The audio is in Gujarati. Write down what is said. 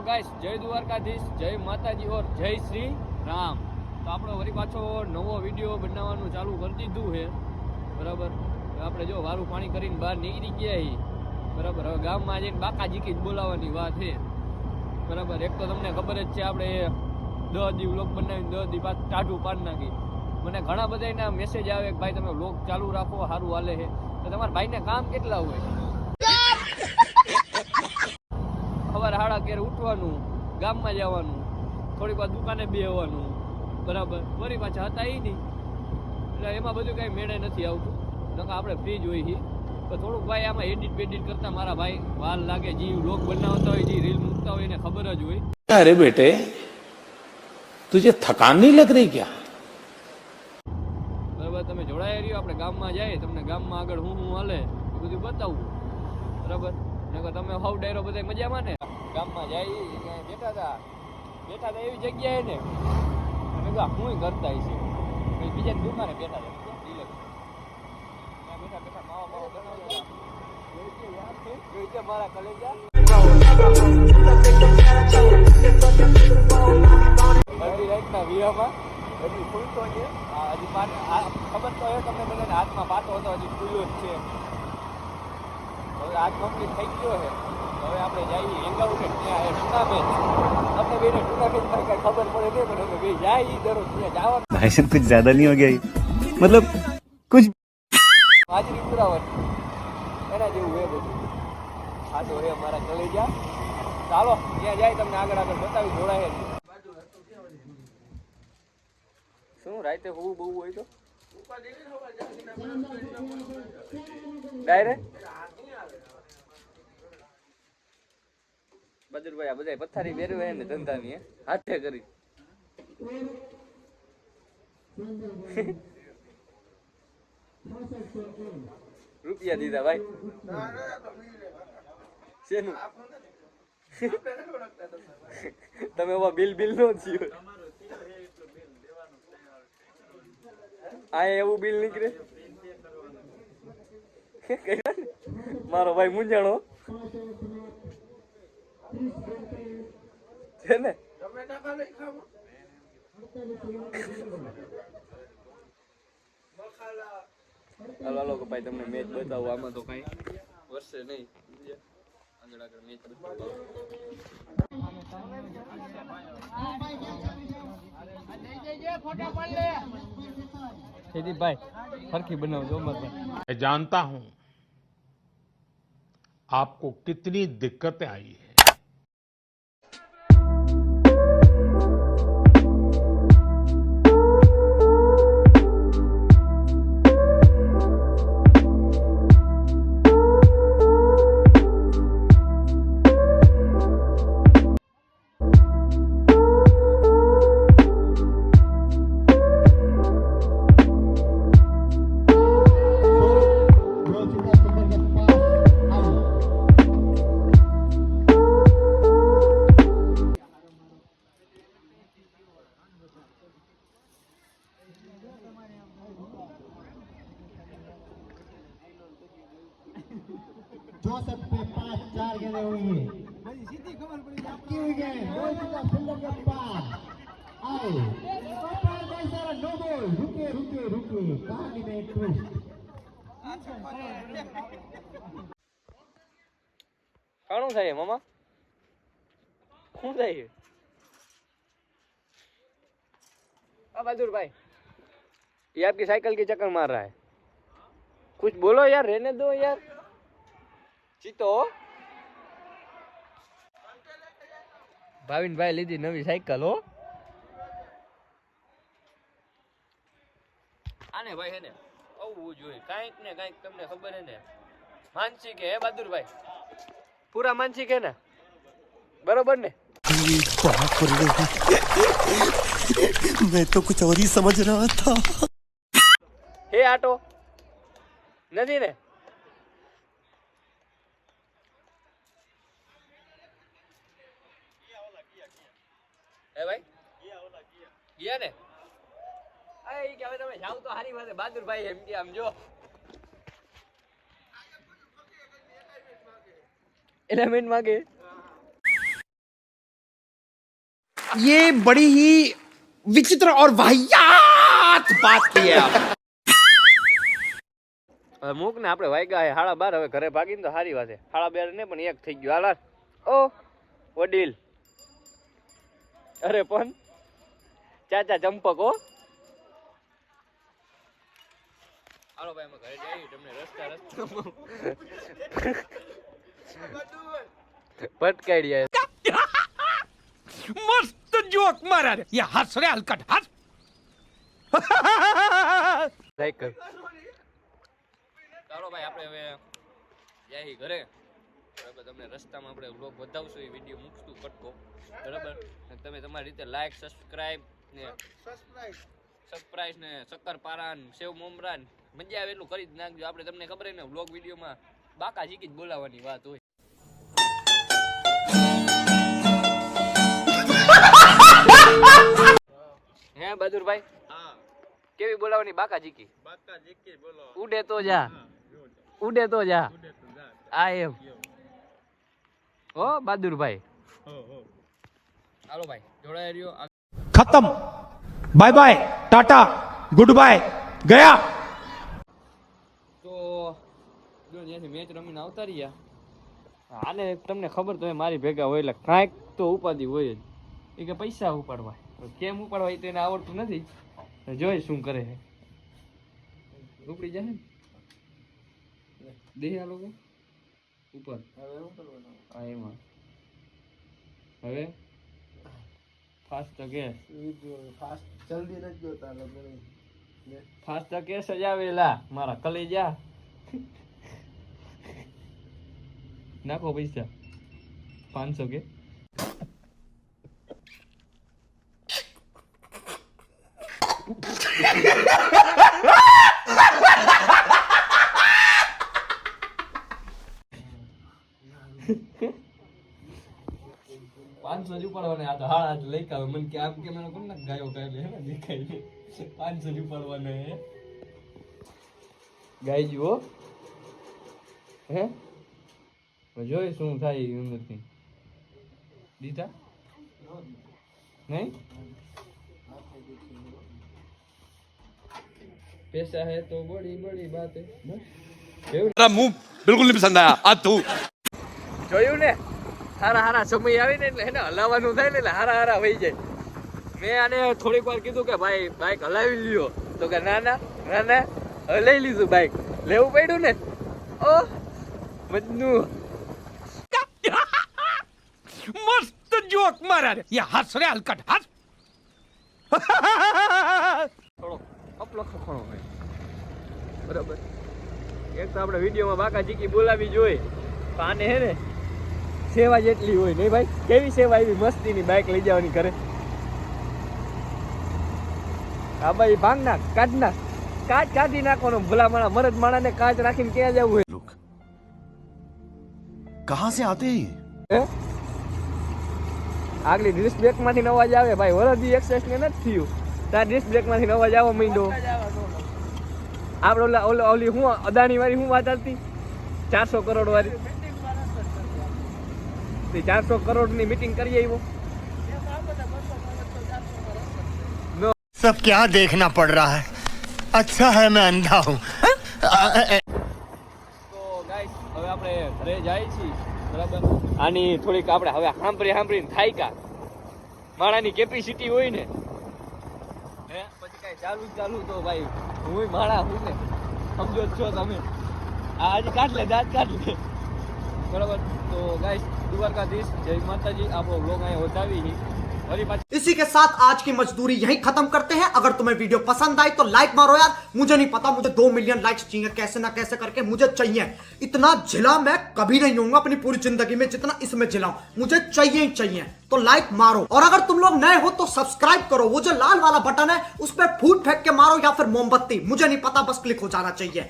ગાઈસ, જય દ્વારકાધીશ, જય માતાજી ઓર જય શ્રી રામ. તો આપણે વળી પાછો નવો વિડીયો બનાવવાનું ચાલુ કરી દીધું છે. બરાબર, આપણે જો વારું પાણી કરીને બહાર નીકળી ગયા છીએ. બરાબર, હવે ગામમાં જઈને બાકાજીકી જ બોલાવવાની વાત છે. બરાબર, એક તો તમને ખબર જ છે આપણે 10 દી વ્લોગ બનાવીને 10 દી બાદ ટાઢું પાડી નાખી. મને ઘણા બધા એના મેસેજ આવે કે ભાઈ તમે વ્લોગ ચાલુ રાખો, સારું હાલે છે. તો તમારા ભાઈને કામ કેટલા હોય? સવારે 11:30 ઉઠવાનું, ગામમાં જવાનું, થોડીક વાર દુકાને બેસવાનું. બરાબર, વળી પાછા હતા એ નહીં, એટલે એમાં બધું કાંઈ મેળે નથી આવતું. નકા આપણે ફ્રી જ હોય છીએ. તો થોડુંક ભાઈ આમાં એડિટ બેડિટ કરતા મારા ભાઈ વાર લાગે. જે વ્લોગ બનાવતા હોય, જે રીલ મૂકતા હોય એને ખબર જ હોય. अरे बेटे तुझे थकान नहीं लग रही क्या? બરાબર, તમે જોડાયા રહ્યો. આપણે ગામમાં જાય, તમને ગામમાં આગળ હું હાલે એ બધું બતાવું. બરાબર, નકર તમે હાવ ડાયરો બધા મજામાં ને. ગામમાં જાય બેઠા હતા એવી જગ્યાએ ને મેં કહ્યું હું કરતા છે. બીજા દુકાને બેઠા હતા બેઠા માવા બનાવતા મારા કલેજા બધી રાતના વિહામાં હજી ખુલતો છે. હજી ખબર તો હોય તમને બધાને, હાથમાં પાટો હતો, હજી ખુલ્યો જ છે. હવે આજ કમ્પ્લીટ થઈ ગયો છે. હવે આપણે જઈએ એંગાઉટ ત્યાં ટુર્નામેન્ટ. આપણે બેને ટુર્નામેન્ટ થાય કાંઈ ખબર પડે નહીં, પણ અમે બે જાય દરરોજ ત્યાં જવાનું. भाई साहब कुछ ज्यादा नहीं हो गया ये? मतलब कुछ હાજરી પુરાવાની એના જેવું હોય બધું. આ તો રે અમારા કલેજા. ચાલો ત્યાં જાય, તમને આગળ બતાવી જોડાય. શું રાતે હોવું બહુ હોય તો ડાયરેક્ટ બદરભાઈ આ બધા પથારી બેરવે ને ધંધાની હાથે કરી રૂપિયા દીધા ભાઈ. શેનું તમે એવા બિલ નો થયો આ એવું બિલ નીકળે. મારો ભાઈ મૂંઝાણો છે ને. હાલો ભાઈ તમને મેચ બતાવું. આમાં તો કઈ વર્ષે નહીં, આગળ મેચ બતાવું. ભાઈ ફરકી બનાવજો. मैं जानता हूं आपको कितनी दिक्कतें आई है. जोसेफ पे 5-4 गेंदे हुई है। सीधी खबर पड़ी आपकी हुई है। गोल का फील्डर के पास आए पार भाई सारा नो बॉल। रुके कहानी में एक ट्विस्ट। काणू થાય મામા? શું થાય? बहादुर भाई ये आपकी साइकिल की चक्कर मार रहा है. कुछ बोलो यार, रहने दो यार. चीतो भाविन भाई લીધી નવી સાયકલ હો. આને ભાઈ હે ને આવવું જોઈએ કાંઈક ને કાંઈક. તમને ખબર હે ને માનસિક હે બહાદુર ભાઈ, પૂરા માનસિક હે ને. બરોબર ને? मैं तो कुछ और ही समझ रहा था. હે આટો નથી ને? હે ભાઈ ગયા ને? અરે ઈ કે હવે તમે જાવ તો હારી વાત. બહાદુર ભાઈ એમ કે આમ જો એલિમેન્ટ માંગે. ये बड़ी ही विचित्र और वाहियात बात की है आप। હવે મૂક ને આપણે વાગ્યા 12:30 હવે ઘરે ભાગીને તો સારી વાત છે 12:30 ને પણ 1 થઈ ગયો હાલ ઓ વડીલ અરે પણ ચાચા ચંપક હો હાલો ભાઈ અમે ઘરે જઈએ તમને રસ્તા પટકાઈ मस्त जोक मारा रे ये हंस रे हलकट हंस લાઈક કર ચાલો ભાઈ આપણે હવે જઈએ ઘરે બરાબર તમને રસ્તામાં આપણે વ્લોગ બતાવશું એ વિડીયો મૂકશું કટકો બરાબર અને તમે તમારી રીતે લાઈક સબસ્ક્રાઇબ ને સરપ્રાઈઝ ને શક્કરપારા ને સેવ મમરા ને મજા આવે એટલું કરી જ નાખજો આપણે તમને ખબર ને વ્લોગ વિડીયોમાં બાકા જીકી જ બોલાવવાની વાત હોય હે બહાદુરભાઈ હા કેવી બોલાવવાની બાકા જીકી બોલો ઉડે તો જા આ એમ ઓ બહાદુરભાઈ હાલો ભાઈ જોડાઈ રહ્યો खत्म bye bye tata good bye गया તો જો ત્યાંથી મેચ રમીને આવતા રહ્યા આને તમને ખબર તો મારી ભેગા હોય એટલે કાંઈક તો ઉપાધિ હોય જ એ કે પૈસા ઉપાડવા કેમ ઉપાડવા એ તો એને આવડતું નથી જોઈ શું કરે છે ઉપડી જાય ને દે આ લોકો ઉપર હા એમાં હવે ફાસ્ટ ગેસ ફાસ્ટ કેસ જ આવેલા મારા કલેજા નાખો પૈસા 500 કે પાંચસો જ ઉપાડવાના આ તો હાડા જ લઈ કાવે મને કે આમ કે મને કોણ ગાયો કાલે હે દેખાય 500 જ ઉપાડવાના હે ગાય જીવો હે જોઈ શું થાય અંદરથી દીધા નહીં पैसा है तो बड़ी बड़ी बात है तेरा मुंह बिल्कुल नहीं पसंद आया आज तू જોયું ને હારા હારા સમય આવે ને એટલે એને હલાવવાનું થાય ને એટલે હારા હારા વહી જાય મેં આને થોડીક વાર કીધું કે ભાઈ બાઇક હલાવી લ્યો તો કે ના ના ના ના લઈ લીધું બાઇક લેવું પડ્યું ને ઓ મજનુ मस्त जोक मारा रे ये हंस रे हलकट हंस થોડો અપલો ખખણો હોય બરાબર એક તો આપણે વિડીયોમાં બાકા જીકી બોલાવી જોઈએ તો આને હે ને સેવા જેટલી હોય નહીં ભાઈ કેવી સેવા એવી મસ્તીની બાઇક લઈ જવાની ઘરે હા ભાઈ ભાંગ નાખ કાઢ નાખ કાચ કાઢી નાખવાનો ભલા માણા મરદ માણાને કાચ રાખીને ક્યાં જવું હોય लोग कहाँ से आते हैं હે આગલી ડિસ્ક બ્રેક માંથી અવાજ આવે ભાઈ વરદી એક્સેસ ને નથી થયું તાર ડિસ્ક બ્રેક માંથી અવાજ આવવા માંડ્યો આપણે ઓલી હું અદાણી વાળી હું વાત હતી 400 કરોડ વાળી 400 કરોડ ની મીટિંગ કરી આવ્યો सब क्या देखना पड़ रहा है अच्छा है मैं अंधा हूँ તો ગાઈસ હવે આપણે ઘરે જાય છીએ બરાબર આની થોડીક આપણે હવે સાંભળીને થાય કા માણાની કેપેસિટી હોય ને હે પછી કાંઈ ચાલુ તો ભાઈ હું માણા હું ને સમજો જ છો તમે આ આજે કાઢ લે દાંત કાઢ લે બરાબર તો ગાઈસ દ્વારકાધીશ જય માતાજી આપણો બ્લોગ અહીંયા વધાવી ફરી પાછી इसी के साथ आज की मजदूरी यहीं खत्म करते हैं। अगर तुम्हें वीडियो पसंद आई तो लाइक मारो यार, मुझे नहीं पता, मुझे 2 मिलियन लाइक्स चाहिए, कैसे ना कैसे करके मुझे चाहिए। इतना झिला मैं कभी नहीं होऊंगा अपनी पूरी जिंदगी में जितना इसमें झिला हूं, मुझे चाहिए ही चाहिए। तो लाइक मारो, और अगर तुम लोग नए हो तो सब्सक्राइब करो, वो जो लाल वाला बटन है उस पर फूट फेंक के मारो या फिर मोमबत्ती, मुझे नहीं पता, बस क्लिक हो जाना चाहिए।